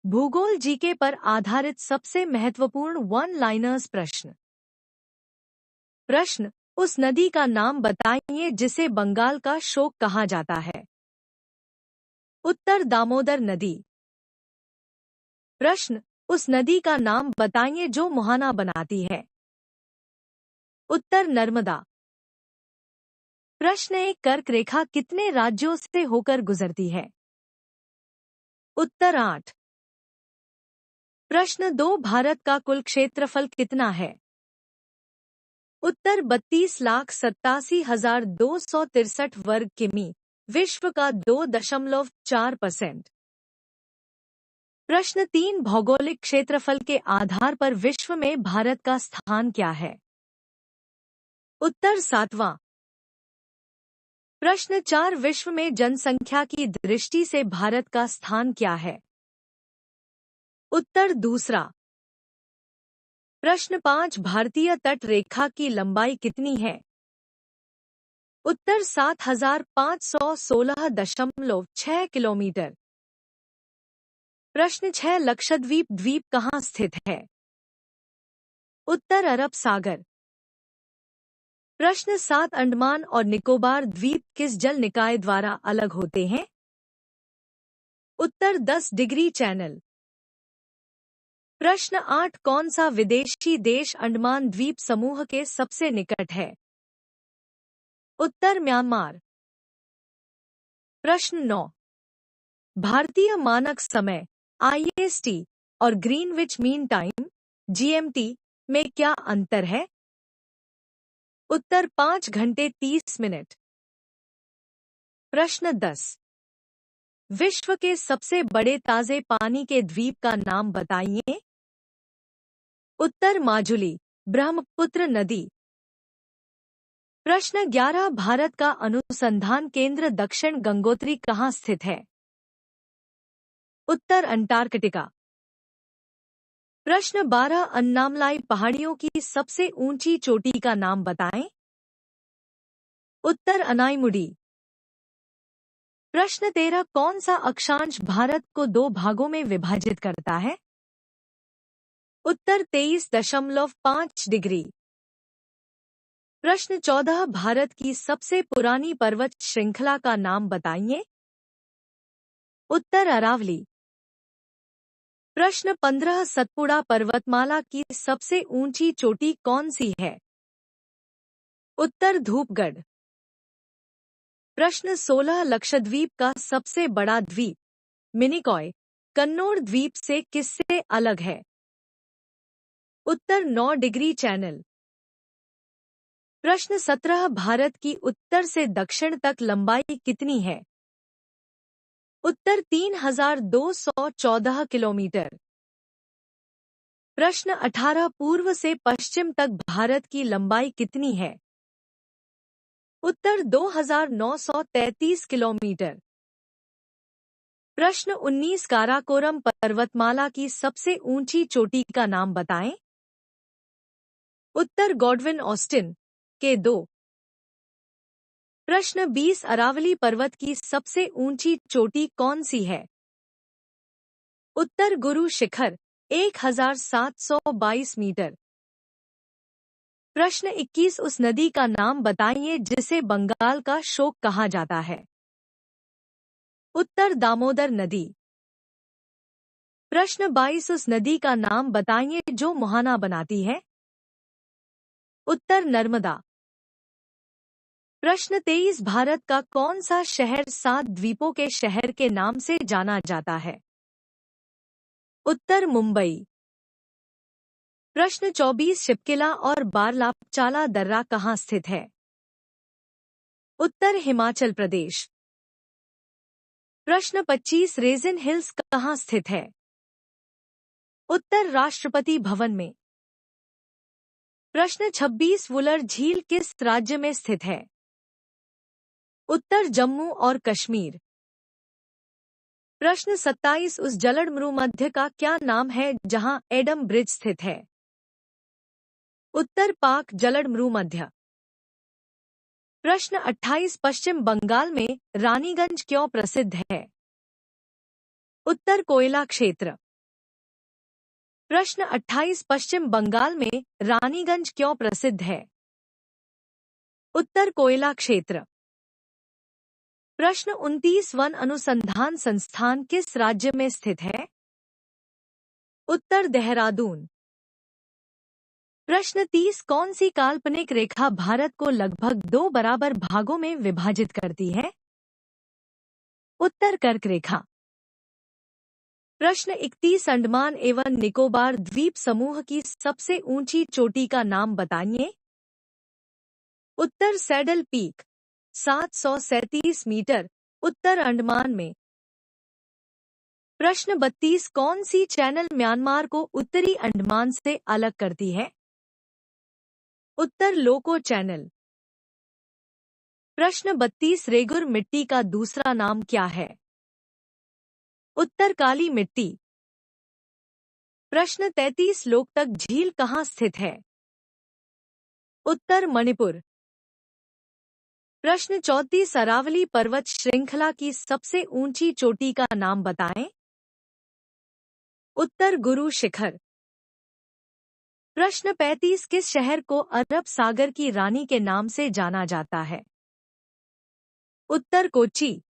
भूगोल जीके पर आधारित सबसे महत्वपूर्ण वन लाइनर्स प्रश्न। प्रश्न, उस नदी का नाम बताइए जिसे बंगाल का शोक कहा जाता है। उत्तर, दामोदर नदी। प्रश्न, उस नदी का नाम बताइए जो मुहाना बनाती है। उत्तर, नर्मदा। प्रश्न, एक कर्क रेखा कितने राज्यों से होकर गुजरती है। उत्तर, 8। प्रश्न 2, भारत का कुल क्षेत्रफल कितना है। उत्तर, 32,87,263 वर्ग किमी, विश्व का 2.4%। प्रश्न 3, भौगोलिक क्षेत्रफल के आधार पर विश्व में भारत का स्थान क्या है। उत्तर, 7वां। प्रश्न 4, विश्व में जनसंख्या की दृष्टि से भारत का स्थान क्या है। उत्तर, 2। प्रश्न 5, भारतीय तट रेखा की लंबाई कितनी है। उत्तर, 7,516.6 किलोमीटर। प्रश्न 6, लक्षद्वीप द्वीप कहाँ स्थित है। उत्तर, अरब सागर। प्रश्न 7, अंडमान और निकोबार द्वीप किस जल निकाय द्वारा अलग होते हैं। उत्तर, 10 डिग्री चैनल। प्रश्न 8, कौन सा विदेशी देश अंडमान द्वीप समूह के सबसे निकट है। उत्तर, म्यांमार। प्रश्न 9, भारतीय मानक समय IST और ग्रीनविच मीन टाइम GMT में क्या अंतर है। उत्तर, 5 घंटे 30 मिनट। प्रश्न 10, विश्व के सबसे बड़े ताजे पानी के द्वीप का नाम बताइए। उत्तर, माजुली, ब्रह्मपुत्र नदी। प्रश्न 11, भारत का अनुसंधान केंद्र दक्षिण गंगोत्री कहाँ स्थित है। उत्तर, अंटार्कटिका। प्रश्न 12, अन्नामलाई पहाड़ियों की सबसे ऊंची चोटी का नाम बताएं। उत्तर, अनाईमुडी। प्रश्न 13, कौन सा अक्षांश भारत को 2 भागों में विभाजित करता है। उत्तर, 23.5 डिग्री। प्रश्न 14, भारत की सबसे पुरानी पर्वत श्रृंखला का नाम बताइए। उत्तर, अरावली। प्रश्न 15, सतपुड़ा पर्वतमाला की सबसे ऊंची चोटी कौन सी है। उत्तर, धूपगढ़। प्रश्न 16, लक्षद्वीप का सबसे बड़ा द्वीप मिनिकॉय कन्नौर द्वीप से किससे अलग है। उत्तर, 9 डिग्री चैनल। प्रश्न 17, भारत की उत्तर से दक्षिण तक लंबाई कितनी है। उत्तर, 3,214 किलोमीटर। प्रश्न 18, पूर्व से पश्चिम तक भारत की लंबाई कितनी है। उत्तर, 2,933 किलोमीटर। प्रश्न 19, काराकोरम पर्वतमाला की सबसे ऊंची चोटी का नाम बताएं। उत्तर, गॉडविन ऑस्टिन के 2। प्रश्न 20, अरावली पर्वत की सबसे ऊंची चोटी कौन सी है। उत्तर, गुरु शिखर 1,722 मीटर। प्रश्न 21, उस नदी का नाम बताइए जिसे बंगाल का शोक कहा जाता है। उत्तर, दामोदर नदी। प्रश्न 22, उस नदी का नाम बताइए जो मुहाना बनाती है। उत्तर, नर्मदा। प्रश्न 23, भारत का कौन सा शहर 7 द्वीपों के शहर के नाम से जाना जाता है। उत्तर, मुंबई। प्रश्न 24, शिपकिला और बारलापचाला दर्रा कहाँ स्थित है। उत्तर, हिमाचल प्रदेश। प्रश्न 25, रेजिन हिल्स कहाँ स्थित है। उत्तर, राष्ट्रपति भवन में। प्रश्न 26, वुलर झील किस राज्य में स्थित है। उत्तर, जम्मू और कश्मीर। प्रश्न 27, उस जलमृमध्य का क्या नाम है जहां एडम ब्रिज स्थित है। उत्तर, पाक जलमृमध्य। प्रश्न 28, पश्चिम बंगाल में रानीगंज क्यों प्रसिद्ध है। उत्तर, कोयला क्षेत्र। प्रश्न 28 पश्चिम बंगाल में रानीगंज क्यों प्रसिद्ध है? उत्तर कोयला क्षेत्र। प्रश्न 29 वन अनुसंधान संस्थान किस राज्य में स्थित है? उत्तर देहरादून। प्रश्न 30 कौन सी काल्पनिक रेखा भारत को लगभग 2 बराबर भागों में विभाजित करती है? उत्तर कर्क रेखा। प्रश्न 31 अंडमान एवं निकोबार द्वीप समूह की सबसे ऊंची चोटी का नाम बताइए। उत्तर सैडल पीक 737 मीटर, उत्तर अंडमान में। प्रश्न 32 कौन सी चैनल म्यांमार को उत्तरी अंडमान से अलग करती है? उत्तर लोको चैनल। प्रश्न 32 रेगुर मिट्टी का दूसरा नाम क्या है? उत्तर काली मिट्टी। प्रश्न 33 लोकतक झील कहाँ स्थित है? उत्तर मणिपुर। प्रश्न 34 अरावली पर्वत श्रृंखला की सबसे ऊंची चोटी का नाम बताएं। उत्तर गुरु शिखर। प्रश्न 35 किस शहर को अरब सागर की रानी के नाम से जाना जाता है? उत्तर कोच्चि।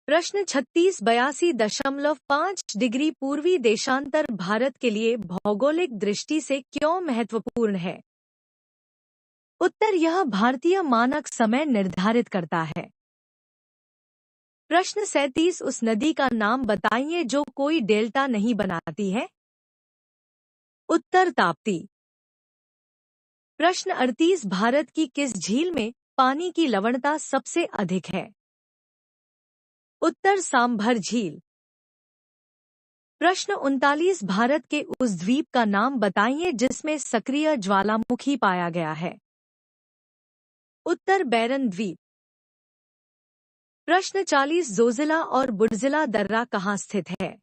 प्रश्न 36 82.5 डिग्री पूर्वी देशांतर भारत के लिए भौगोलिक दृष्टि से क्यों महत्वपूर्ण है? उत्तर यह भारतीय मानक समय निर्धारित करता है। प्रश्न 37 उस नदी का नाम बताइए जो कोई डेल्टा नहीं बनाती है। उत्तर ताप्ती। प्रश्न 38 भारत की किस झील में पानी की लवणता सबसे अधिक है? उत्तर सांभर झील। प्रश्न 39 भारत के उस द्वीप का नाम बताइए जिसमें सक्रिय ज्वालामुखी पाया गया है। उत्तर बैरन द्वीप। प्रश्न 40 जोजिला और बुडजिला दर्रा कहाँ स्थित है?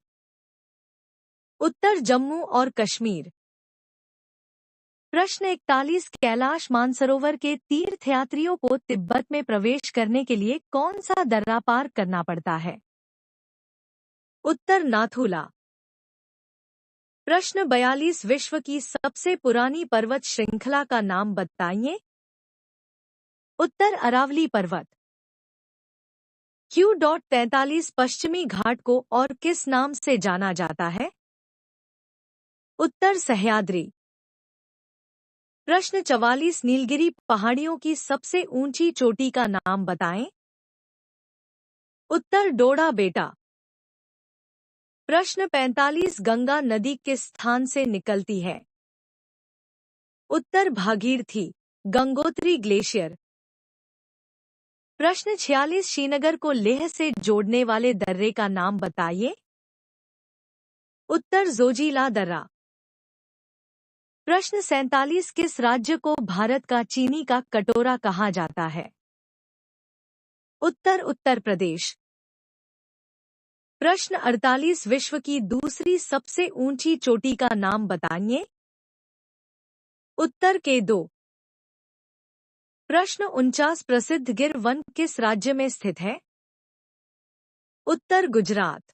उत्तर जम्मू और कश्मीर। प्रश्न 41 कैलाश मानसरोवर के तीर्थयात्रियों को तिब्बत में प्रवेश करने के लिए कौन सा दर्रा पार करना पड़ता है? उत्तर नाथुला। प्रश्न 42 विश्व की सबसे पुरानी पर्वत श्रृंखला का नाम बताइए। उत्तर अरावली पर्वत। Q.43 पश्चिमी घाट को और किस नाम से जाना जाता है? उत्तर सह्याद्री। प्रश्न 44 नीलगिरी पहाड़ियों की सबसे ऊंची चोटी का नाम बताएं। उत्तर डोडा बेटा। प्रश्न 45 गंगा नदी किस स्थान से निकलती है? उत्तर भागीरथी, गंगोत्री ग्लेशियर। प्रश्न 46 श्रीनगर को लेह से जोड़ने वाले दर्रे का नाम बताइए। उत्तर जोजिला दर्रा। प्रश्न 47 किस राज्य को भारत का चीनी का कटोरा कहा जाता है? उत्तर उत्तर प्रदेश। प्रश्न 48 विश्व की दूसरी सबसे ऊंची चोटी का नाम बताइए। उत्तर K2। प्रश्न 49 प्रसिद्ध गिर वन किस राज्य में स्थित है? उत्तर गुजरात।